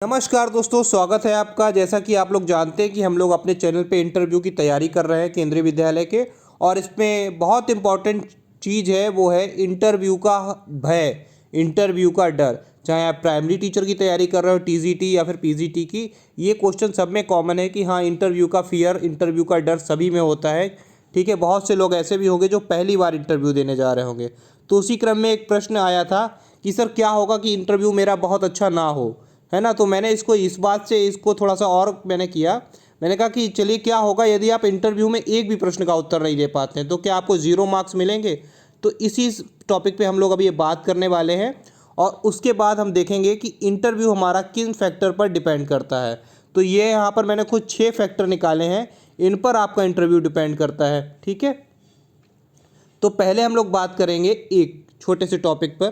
नमस्कार दोस्तों, स्वागत है आपका। जैसा कि आप लोग जानते हैं कि हम लोग अपने चैनल पे इंटरव्यू की तैयारी कर रहे हैं केंद्रीय विद्यालय के। और इसमें बहुत इम्पॉर्टेंट चीज़ है, वो है इंटरव्यू का भय, इंटरव्यू का डर। चाहे आप प्राइमरी टीचर की तैयारी कर रहे हो, टीजीटी या फिर पीजीटी की, ये क्वेश्चन सब में कॉमन है कि हाँ, इंटरव्यू का फियर, इंटरव्यू का डर सभी में होता है। ठीक है, बहुत से लोग ऐसे भी होंगे जो पहली बार इंटरव्यू देने जा रहे होंगे। तो उसी क्रम में एक प्रश्न आया था कि सर क्या होगा कि इंटरव्यू मेरा बहुत अच्छा ना हो, है ना। तो मैंने इसको इस बात से इसको थोड़ा सा और मैंने किया। मैंने कहा कि चलिए, क्या होगा यदि आप इंटरव्यू में एक भी प्रश्न का उत्तर नहीं दे पाते हैं, तो क्या आपको 0 मार्क्स मिलेंगे। तो इसी टॉपिक पे हम लोग अभी ये बात करने वाले हैं। और उसके बाद हम देखेंगे कि इंटरव्यू हमारा किन फैक्टर पर डिपेंड करता है। तो ये यहाँ पर मैंने खुद 6 फैक्टर निकाले हैं, इन पर आपका इंटरव्यू डिपेंड करता है। ठीक है, तो पहले हम लोग बात करेंगे एक छोटे से टॉपिक पर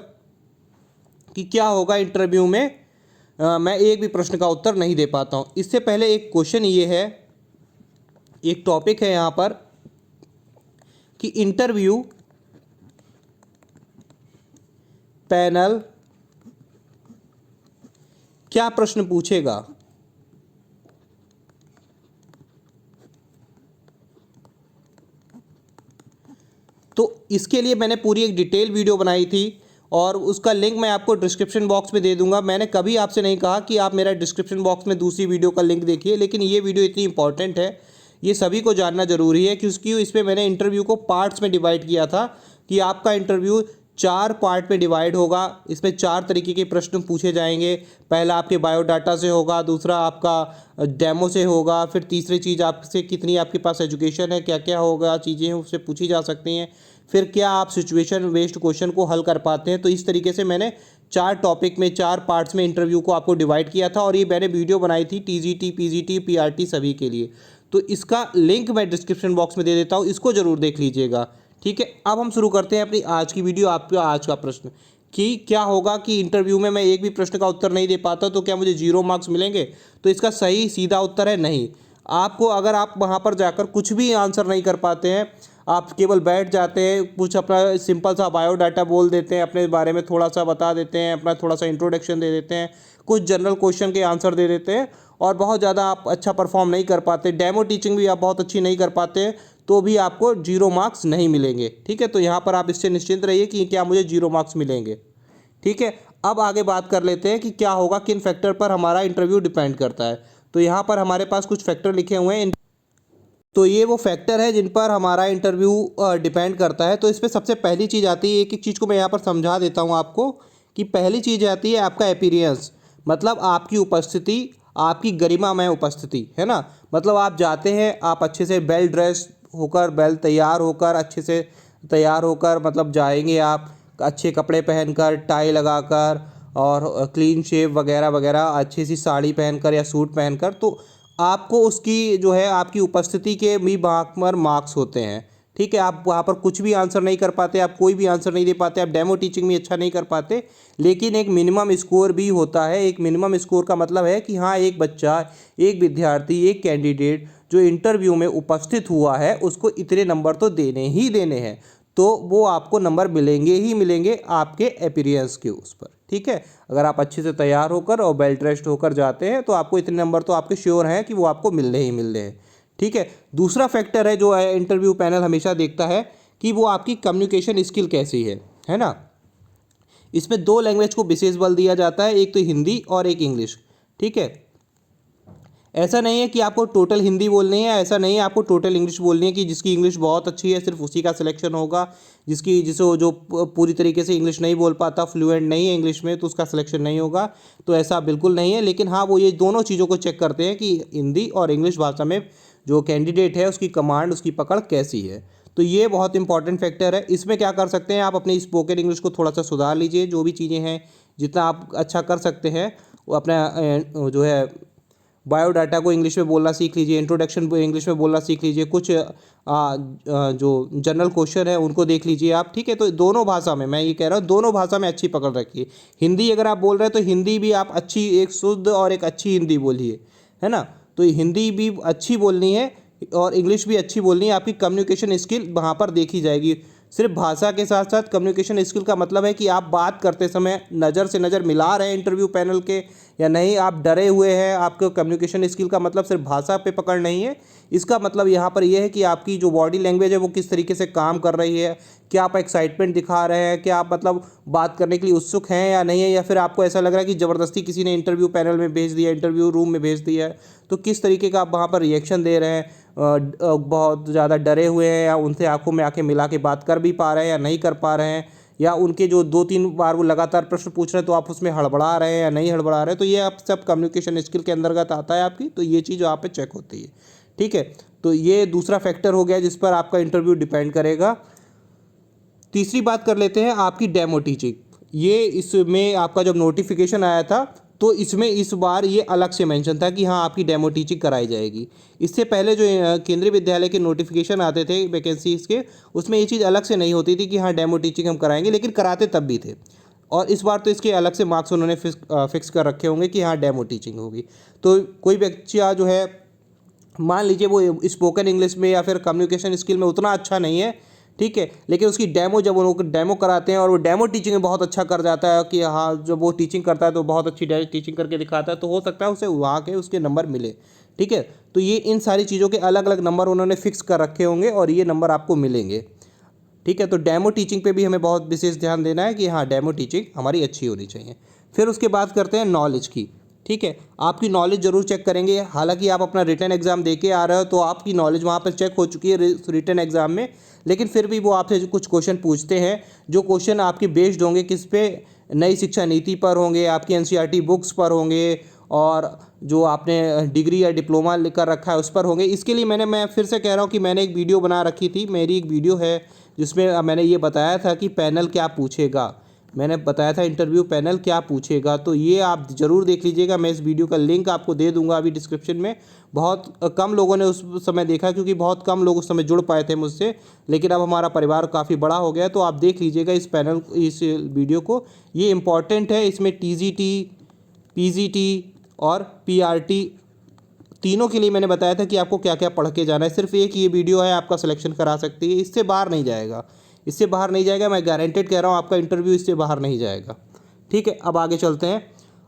कि क्या होगा इंटरव्यू में मैं एक भी प्रश्न का उत्तर नहीं दे पाता हूँ। इससे पहले एक क्वेश्चन ये है, एक टॉपिक है यहाँ पर कि इंटरव्यू पैनल क्या प्रश्न पूछेगा। तो इसके लिए मैंने पूरी एक डिटेल वीडियो बनाई थी और उसका लिंक मैं आपको डिस्क्रिप्शन बॉक्स में दे दूंगा। मैंने कभी आपसे नहीं कहा कि आप मेरा डिस्क्रिप्शन बॉक्स में दूसरी वीडियो का लिंक देखिए, लेकिन ये वीडियो इतनी इंपॉर्टेंट है, ये सभी को जानना जरूरी है, क्योंकि इसमें मैंने इंटरव्यू को पार्ट्स में डिवाइड किया था कि आपका इंटरव्यू 4 पार्ट में डिवाइड होगा। इसमें 4 तरीके के प्रश्न पूछे जाएंगे। पहला आपके बायोडाटा से होगा, दूसरा आपका डेमो से होगा, फिर तीसरी चीज़ आपसे कितनी आपके पास एजुकेशन है, क्या क्या होगा चीज़ें उससे पूछी जा सकती हैं, फिर क्या आप सिचुएशन बेस्ड क्वेश्चन को हल कर पाते हैं। तो इस तरीके से मैंने 4 टॉपिक में 4 पार्ट्स में इंटरव्यू को आपको डिवाइड किया था और ये मैंने वीडियो बनाई थी टीजीटी, पीजीटी, पीआरटी सभी के लिए। तो इसका लिंक मैं डिस्क्रिप्शन बॉक्स में दे देता हूँ, इसको ज़रूर देख लीजिएगा। ठीक है, अब हम शुरू करते हैं अपनी आज की वीडियो। आपका आज का प्रश्न कि क्या होगा कि इंटरव्यू में मैं एक भी प्रश्न का उत्तर नहीं दे पाता तो क्या मुझे 0 मार्क्स मिलेंगे। तो इसका सही सीधा उत्तर है नहीं। आपको, अगर आप वहाँ पर जाकर कुछ भी आंसर नहीं कर पाते हैं, आप केवल बैठ जाते हैं, कुछ अपना सिंपल सा बायोडाटा बोल देते हैं, अपने बारे में थोड़ा सा बता देते हैं, अपना थोड़ा सा इंट्रोडक्शन दे देते हैं, कुछ जनरल क्वेश्चन के आंसर दे देते हैं और बहुत ज़्यादा आप अच्छा परफॉर्म नहीं कर पाते, डेमो टीचिंग भी आप बहुत अच्छी नहीं कर पाते हैं, तो भी आपको 0 मार्क्स नहीं मिलेंगे। ठीक है, तो यहाँ पर आप इससे निश्चिंत रहिए कि क्या मुझे 0 मार्क्स मिलेंगे। ठीक है, अब आगे बात कर लेते हैं कि क्या होगा, किन फैक्टर पर हमारा इंटरव्यू डिपेंड करता है। तो यहाँ पर हमारे पास कुछ फैक्टर लिखे हुए हैं। तो ये वो फैक्टर है जिन पर हमारा इंटरव्यू डिपेंड करता है। तो इसमें सबसे पहली चीज़ आती है, एक एक चीज़ को मैं यहाँ पर समझा देता हूँ आपको, कि पहली चीज़ आती है आपका अपीयरेंस, मतलब आपकी उपस्थिति, आपकी गरिमामय उपस्थिति, है ना। मतलब आप जाते हैं, आप अच्छे से वेल ड्रेस होकर, वेल तैयार होकर, अच्छे से तैयार होकर मतलब जाएंगे आप, अच्छे कपड़े पहनकर, टाई लगाकर और क्लीन शेव वगैरह वगैरह, अच्छी सी साड़ी पहनकर या सूट पहनकर, तो आपको उसकी जो है आपकी उपस्थिति के भी वहाँ पर मार्क्स होते हैं। ठीक है, आप वहाँ पर कुछ भी आंसर नहीं कर पाते, आप कोई भी आंसर नहीं दे पाते, आप डेमो टीचिंग भी अच्छा नहीं कर पाते, लेकिन एक मिनिमम स्कोर भी होता है। एक मिनिमम स्कोर का मतलब है कि हाँ, एक बच्चा, एक विद्यार्थी, एक कैंडिडेट जो इंटरव्यू में उपस्थित हुआ है, उसको इतने नंबर तो देने ही देने हैं। तो वो आपको नंबर मिलेंगे ही मिलेंगे आपके अपीयरेंस के उस पर। ठीक है, अगर आप अच्छे से तैयार होकर और वेल ड्रेस्ड होकर जाते हैं तो आपको इतने नंबर तो आपके श्योर हैं कि वो आपको मिलने ही मिलने हैं। ठीक है, दूसरा फैक्टर है जो इंटरव्यू पैनल हमेशा देखता है कि वो आपकी कम्युनिकेशन स्किल कैसी है ना। इसमें 2 लैंग्वेज को विशेष बल दिया जाता है, एक तो हिंदी और एक इंग्लिश। ठीक है, ऐसा नहीं है कि आपको टोटल हिंदी बोलनी है, ऐसा नहीं है आपको टोटल इंग्लिश बोलनी है कि जिसकी इंग्लिश बहुत अच्छी है सिर्फ उसी का सिलेक्शन होगा, जो पूरी तरीके से इंग्लिश नहीं बोल पाता, फ्लुएंट नहीं है इंग्लिश में, तो उसका सिलेक्शन नहीं होगा। तो ऐसा बिल्कुल नहीं है, लेकिन हाँ, वो ये दोनों चीज़ों को चेक करते हैं कि हिंदी और इंग्लिश भाषा में जो कैंडिडेट है उसकी कमांड, उसकी पकड़ कैसी है। तो ये बहुत इंपॉर्टेंट फैक्टर है। इसमें क्या कर सकते हैं, आप अपनी स्पोकन इंग्लिश को थोड़ा सा सुधार लीजिए, जो भी चीज़ें हैं जितना आप अच्छा कर सकते हैं वो अपना जो है बायोडाटा को इंग्लिश में बोलना सीख लीजिए, इंट्रोडक्शन को इंग्लिश में बोलना सीख लीजिए, कुछ जो जनरल क्वेश्चन है उनको देख लीजिए आप। ठीक है, तो दोनों भाषा में, मैं ये कह रहा हूँ, दोनों भाषा में अच्छी पकड़ रखिए। हिंदी अगर आप बोल रहे हैं तो हिंदी भी आप अच्छी, एक शुद्ध और एक अच्छी हिंदी बोलिए, है ना। तो हिंदी भी अच्छी बोलनी है और इंग्लिश भी अच्छी बोलनी है, आपकी कम्युनिकेशन स्किल वहाँ पर देखी जाएगी। सिर्फ भाषा के साथ साथ कम्युनिकेशन स्किल का मतलब है कि आप बात करते समय नज़र से नज़र मिला रहे हैं इंटरव्यू पैनल के या नहीं, आप डरे हुए हैं। आपको कम्युनिकेशन स्किल का मतलब सिर्फ भाषा पे पकड़ नहीं है, इसका मतलब यहाँ पर यह है कि आपकी जो बॉडी लैंग्वेज है वो किस तरीके से काम कर रही है, क्या आप एक्साइटमेंट दिखा रहे हैं, क्या आप मतलब बात करने के लिए उत्सुक हैं या नहीं है, या फिर आपको ऐसा लग रहा है कि ज़बरदस्ती किसी ने इंटरव्यू पैनल में भेज दिया, इंटरव्यू रूम में भेज दिया है, तो किस तरीके का आप वहाँ पर रिएक्शन दे रहे हैं, बहुत ज़्यादा डरे हुए हैं या उनसे आंखों में आंखें मिला के बात कर भी पा रहे हैं या नहीं कर पा रहे हैं, या उनके जो 2-3 बार वो लगातार प्रश्न पूछ रहे हैं तो आप उसमें हड़बड़ा रहे हैं या नहीं हड़बड़ा रहे हैं, तो ये आप सब कम्युनिकेशन स्किल के अंतर्गत आता है आपकी, तो ये चीज़ वहाँ पे चेक होती है। ठीक है, तो ये दूसरा फैक्टर हो गया जिस पर आपका इंटरव्यू डिपेंड करेगा। तीसरी बात कर लेते हैं आपकी डेमो टीचिंग। ये इसमें आपका जब नोटिफिकेशन आया था तो इसमें इस बार ये अलग से मेंशन था कि हाँ आपकी डेमो टीचिंग कराई जाएगी। इससे पहले जो केंद्रीय विद्यालय के नोटिफिकेशन आते थे वैकेंसीज़ के, उसमें ये चीज़ अलग से नहीं होती थी कि हाँ डेमो टीचिंग हम कराएंगे, लेकिन कराते तब भी थे। और इस बार तो इसके अलग से मार्क्स उन्होंने फिक्स कर रखे होंगे कि हाँ डेमो टीचिंग होगी। तो कोई बच्चा जो है, मान लीजिए वो स्पोकन इंग्लिश में या फिर कम्युनिकेशन स्किल में उतना अच्छा नहीं है, ठीक है, लेकिन उसकी डेमो जब वो डेमो कराते हैं और वो डेमो टीचिंग में बहुत अच्छा कर जाता है कि हाँ जब वो टीचिंग करता है तो बहुत अच्छी टीचिंग करके दिखाता है, तो हो सकता है उसे वहाँ के उसके नंबर मिले। ठीक है, तो ये इन सारी चीज़ों के अलग अलग नंबर उन्होंने फिक्स कर रखे होंगे और ये नंबर आपको मिलेंगे। ठीक है, तो डेमो टीचिंग पे भी हमें बहुत विशेष ध्यान देना है कि हाँ डेमो टीचिंग हमारी अच्छी होनी चाहिए। फिर उसके बाद करते हैं नॉलेज की। ठीक है, आपकी नॉलेज ज़रूर चेक करेंगे। हालांकि आप अपना रिटन एग्ज़ाम दे के आ रहे हो तो आपकी नॉलेज वहाँ पर चेक हो चुकी है रिटन एग्ज़ाम में, लेकिन फिर भी वो आपसे कुछ क्वेश्चन पूछते हैं, जो क्वेश्चन आपके बेस्ड होंगे किस पे, नई शिक्षा नीति पर होंगे, आपकी एनसीईआरटी बुक्स पर होंगे, और जो आपने डिग्री या डिप्लोमा लेकर रखा है उस पर होंगे। इसके लिए मैं फिर से कह रहा हूँ कि मैंने एक वीडियो बना रखी थी, मेरी एक वीडियो है जिसमें मैंने ये बताया था कि पैनल क्या पूछेगा, मैंने बताया था इंटरव्यू पैनल क्या पूछेगा, तो ये आप ज़रूर देख लीजिएगा। मैं इस वीडियो का लिंक आपको दे दूंगा अभी डिस्क्रिप्शन में। बहुत कम लोगों ने उस समय देखा क्योंकि बहुत कम लोग उस समय जुड़ पाए थे मुझसे, लेकिन अब हमारा परिवार काफ़ी बड़ा हो गया, तो आप देख लीजिएगा इस वीडियो को। ये इम्पॉर्टेंट है, इसमें टीजीटी, पीजीटी और पीआरटी तीनों के लिए मैंने बताया था कि आपको क्या क्या पढ़ के जाना है। सिर्फ एक ये वीडियो है आपका सिलेक्शन करा सकती है, इससे बाहर नहीं जाएगा, इससे बाहर नहीं जाएगा, मैं गारंटेड कह रहा हूँ आपका इंटरव्यू इससे बाहर नहीं जाएगा। ठीक है, अब आगे चलते हैं।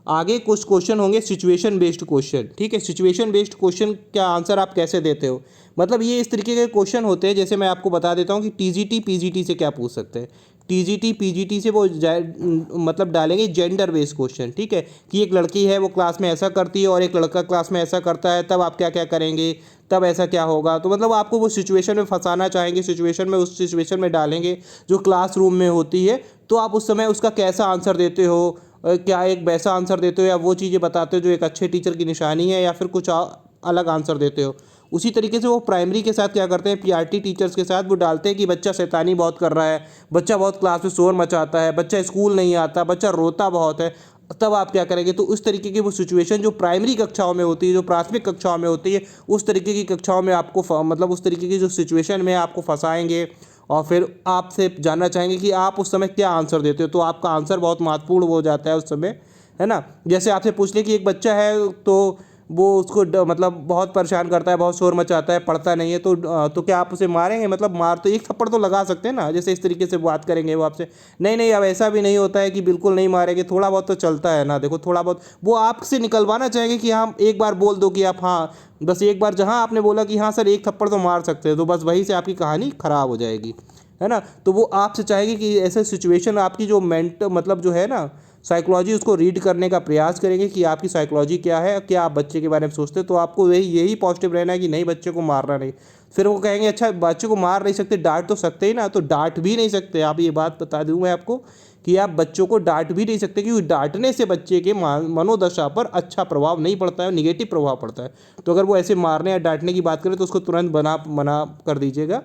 आगे कुछ क्वेश्चन होंगे सिचुएशन बेस्ड क्वेश्चन। ठीक है, सिचुएशन बेस्ड क्वेश्चन का आंसर आप कैसे देते हो, मतलब ये इस तरीके के क्वेश्चन होते हैं, जैसे मैं आपको बता देता हूँ कि टीजीटी पीजीटी से क्या पूछ सकते हैं। टीजीटी पीजीटी से वो मतलब डालेंगे जेंडर बेस्ड क्वेश्चन। ठीक है, कि एक लड़की है वो क्लास में ऐसा करती है और एक लड़का क्लास में ऐसा करता है, तब आप क्या क्या करेंगे, तब ऐसा क्या होगा। तो मतलब आपको वो सिचुएशन में फंसाना चाहेंगे, सिचुएशन में उस सिचुएशन में डालेंगे जो क्लासरूम में होती है, तो आप उस समय उसका कैसा आंसर देते हो, क्या एक वैसा आंसर देते हो या वो चीज़ें बताते हो जो एक अच्छे टीचर की निशानी है, या फिर कुछ अलग आंसर देते हो। उसी तरीके से वो प्राइमरी के साथ क्या करते हैं, पीआरटी टीचर्स के साथ वो डालते हैं कि बच्चा शैतानी बहुत कर रहा है, बच्चा बहुत क्लास में शोर मचाता है, बच्चा स्कूल नहीं आता, बच्चा रोता बहुत है, तब आप क्या करेंगे। तो उस तरीके की वो सिचुएशन जो प्राइमरी कक्षाओं में होती है, जो प्राथमिक कक्षाओं में होती है, उस तरीके की कक्षाओं में आपको मतलब उस तरीके की जो सिचुएशन में आपको फंसाएंगे और फिर आपसे जानना चाहेंगे कि आप उस समय क्या आंसर देते हो। तो आपका आंसर बहुत महत्वपूर्ण हो जाता है उस समय, है ना। जैसे आपसे पूछ ले कि एक बच्चा है तो वो उसको मतलब बहुत परेशान करता है, बहुत शोर मचाता है, पढ़ता नहीं है, तो क्या आप उसे मारेंगे, मतलब मार तो एक थप्पड़ तो लगा सकते हैं ना, जैसे इस तरीके से बात करेंगे वो आपसे। नहीं नहीं, अब ऐसा भी नहीं होता है कि बिल्कुल नहीं मारेंगे, थोड़ा बहुत तो चलता है ना, देखो थोड़ा बहुत वो आपसे निकलवाना चाहेंगे कि हाँ एक बार बोल दो कि आप हाँ, बस एक बार जहाँ आपने बोला कि हाँ सर एक थप्पड़ तो मार सकते हैं, तो बस वहीं से आपकी कहानी ख़राब हो जाएगी, है ना। तो वो आपसे चाहेगी कि ऐसे सिचुएशन आपकी जो मतलब जो है ना साइकोलॉजी, उसको रीड करने का प्रयास करेंगे कि आपकी साइकोलॉजी क्या है, क्या आप बच्चे के बारे में सोचते हो। तो आपको यही पॉजिटिव रहना है कि नहीं बच्चे को मारना नहीं। फिर वो कहेंगे अच्छा बच्चे को मार नहीं सकते, डांट तो सकते ही ना, तो डांट भी नहीं सकते आप। ये बात बता दूँ मैं आपको कि आप बच्चों को डांट भी नहीं सकते, क्योंकि डांटने से बच्चे के मनोदशा पर अच्छा प्रभाव नहीं पड़ता है, निगेटिव प्रभाव पड़ता है। तो अगर वो ऐसे मारने या डांटने की बात करें तो उसको तुरंत मना कर दीजिएगा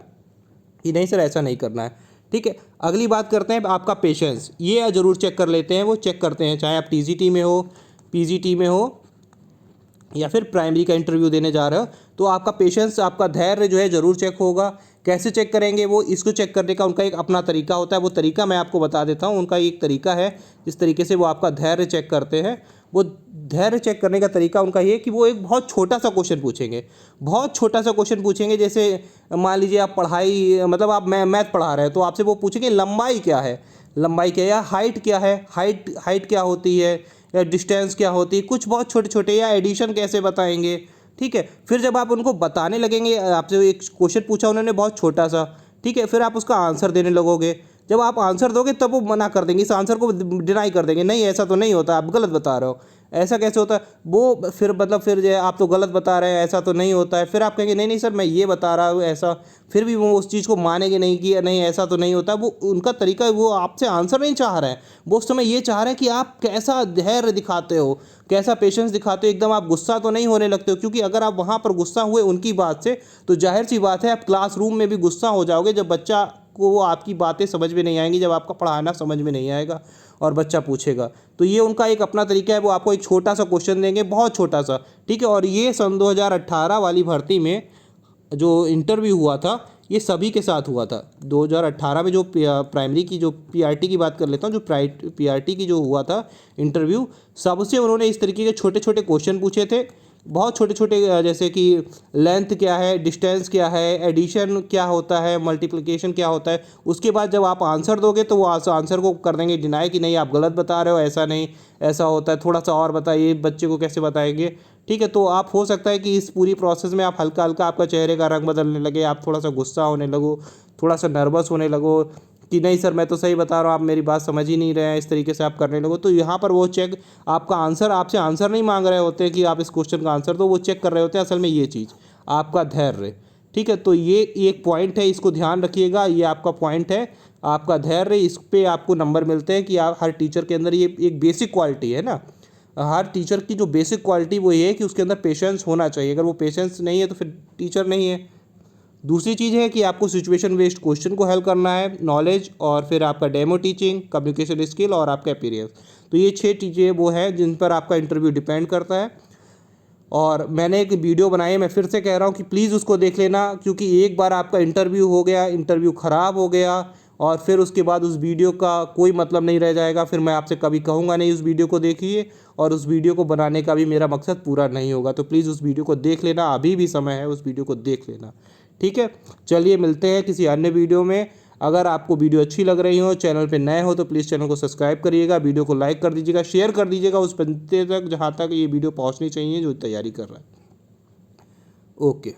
कि नहीं सर ऐसा नहीं करना है। ठीक है, अगली बात करते हैं आपका पेशेंस। ये ज़रूर चेक कर लेते हैं, वो चेक करते हैं, चाहे आप टीजीटी में हो, पीजीटी में हो या फिर प्राइमरी का इंटरव्यू देने जा रहे हो, तो आपका पेशेंस, आपका धैर्य जो है ज़रूर चेक होगा। कैसे चेक करेंगे वो, इसको चेक करने का उनका एक अपना तरीका होता है, वो तरीका मैं आपको बता देता हूँ। उनका एक तरीका है जिस तरीके से वो आपका धैर्य चेक करते हैं, वो धैर्य चेक करने का तरीका उनका ये है कि वो एक बहुत छोटा सा क्वेश्चन पूछेंगे, बहुत छोटा सा क्वेश्चन पूछेंगे। जैसे मान लीजिए आप पढ़ाई मतलब आप मैथ पढ़ा रहे हैं तो आपसे वो पूछेंगे लंबाई क्या है, लंबाई क्या है, या हाइट क्या है, हाइट क्या होती है, या डिस्टेंस क्या होती है, कुछ बहुत छोटे छोटे, या एडिशन कैसे बताएंगे। ठीक है, फिर जब आप उनको बताने लगेंगे, आपसे एक क्वेश्चन पूछा उन्होंने बहुत छोटा सा, ठीक है, फिर आप उसका आंसर देने लगोगे। जब आप आंसर दोगे तब वो मना कर देंगे, इस आंसर को डिनाई कर देंगे, नहीं ऐसा तो नहीं होता, आप गलत बता रहे हो, ऐसा कैसे होता है। वो फिर मतलब फिर जो है आप तो गलत बता रहे हैं, ऐसा तो नहीं होता है। फिर आप कहेंगे नहीं नहीं सर मैं ये बता रहा हूँ ऐसा, फिर भी वो उस चीज़ को मानेंगे नहीं कि नहीं ऐसा तो नहीं होता। वो उनका तरीका, वो आपसे आंसर नहीं चाह रहे हैं, वो उस समय ये चाह रहे हैं कि आप कैसा धैर्य दिखाते हो, कैसा पेशेंस दिखाते हो, एकदम आप गुस्सा तो नहीं होने लगते हो। क्योंकि अगर आप वहाँ पर गुस्सा हुए उनकी बात से तो जाहिर सी बात है आप क्लासरूम में भी गुस्सा हो जाओगे, जब बच्चा को वो आपकी बातें समझ में नहीं आएंगी, जब आपका पढ़ाना समझ में नहीं आएगा और बच्चा पूछेगा। तो ये उनका एक अपना तरीका है, वो आपको एक छोटा सा क्वेश्चन देंगे, बहुत छोटा सा, ठीक है। और ये सन 2018 वाली भर्ती में जो इंटरव्यू हुआ था ये सभी के साथ हुआ था। 2018 में जो प्राइमरी की जो पीआरटी की बात कर लेता हूँ, जो पीआरटी की जो हुआ था इंटरव्यू, सबसे उन्होंने इस तरीके के छोटे छोटे क्वेश्चन पूछे थे, बहुत छोटे छोटे, जैसे कि लेंथ क्या है, डिस्टेंस क्या है, एडिशन क्या होता है, मल्टीप्लिकेशन क्या होता है। उसके बाद जब आप आंसर दोगे तो वो आंसर को कर देंगे डिनाई कि नहीं आप गलत बता रहे हो, ऐसा नहीं ऐसा होता है, थोड़ा सा और बताइए, बच्चे को कैसे बताएंगे। ठीक है, तो आप हो सकता है कि इस पूरी प्रोसेस में आप हल्का हल्का आपका चेहरे का रंग बदलने लगे, आप थोड़ा सा गुस्सा होने लगो, थोड़ा सा नर्वस होने लगो कि नहीं सर मैं तो सही बता रहा हूँ, आप मेरी बात समझ ही नहीं रहे हैं, इस तरीके से आप करने लगो। तो यहाँ पर वो चेक आपका आंसर, आपसे आंसर नहीं मांग रहे होते कि आप इस क्वेश्चन का आंसर दो, वो चेक कर रहे होते हैं असल में ये चीज़, आपका धैर्य। ठीक है, तो ये एक पॉइंट है, इसको ध्यान रखिएगा, ये आपका पॉइंट है, आपका धैर्य। इस पे आपको नंबर मिलते हैं कि आप हर टीचर के अंदर ये एक बेसिक क्वालिटी है ना, हर टीचर की जो बेसिक क्वालिटी वो ये है कि उसके अंदर पेशेंस होना चाहिए। अगर वो पेशेंस नहीं है तो फिर टीचर नहीं है। दूसरी चीज़ है कि आपको सिचुएशन बेस्ड क्वेश्चन को हल करना है, नॉलेज, और फिर आपका डेमो टीचिंग, कम्युनिकेशन स्किल और आपका अपीयरेंस। तो ये 6 चीज़ें वो हैं जिन पर आपका इंटरव्यू डिपेंड करता है। और मैंने एक वीडियो बनाई है, मैं फिर से कह रहा हूँ कि प्लीज़ उसको देख लेना, क्योंकि एक बार आपका इंटरव्यू हो गया, इंटरव्यू ख़राब हो गया और फिर उसके बाद उस वीडियो का कोई मतलब नहीं रह जाएगा। फिर मैं आपसे कभी कहूँगा नहीं उस वीडियो को देखिए, और उस वीडियो को बनाने का भी मेरा मकसद पूरा नहीं होगा। तो प्लीज़ उस वीडियो को देख लेना, अभी भी समय है, उस वीडियो को देख लेना। ठीक है, चलिए मिलते हैं किसी अन्य वीडियो में। अगर आपको वीडियो अच्छी लग रही हो, चैनल पे नए हो तो प्लीज़ चैनल को सब्सक्राइब करिएगा, वीडियो को लाइक कर दीजिएगा, शेयर कर दीजिएगा उस बंदे तक जहाँ तक ये वीडियो पहुँचनी चाहिए जो तैयारी कर रहा है। ओके।